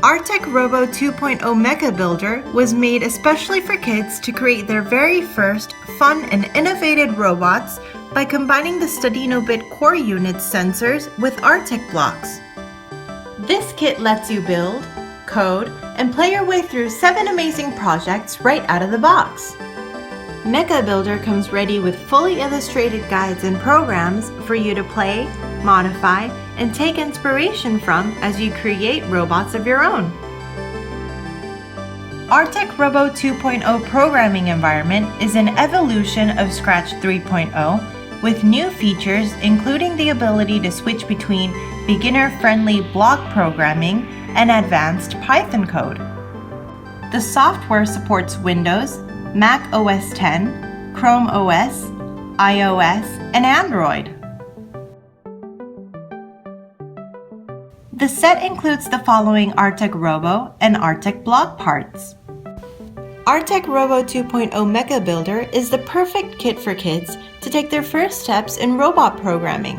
ArtecRobo 2.0 Mecha Builder was made especially for kids to create their very first fun and innovative robots by combining the Stadino-bit core unit's sensors with Artec blocks. This kit lets you build, code, and play your way through 7 amazing projects right out of the box. Mecha Builder comes ready with fully illustrated guides and programs for you to play, modify, and take inspiration from as you create robots of your own. ArtecRobo 2.0 programming environment is an evolution of Scratch 3.0 with new features including the ability to switch between beginner-friendly block programming and advanced Python code. The software supports Windows, Mac OS X, Chrome OS, iOS, and Android. The set includes the following ArtecRobo and Artec block parts. ArtecRobo 2.0 Mecha Builder is the perfect kit for kids to take their first steps in robot programming.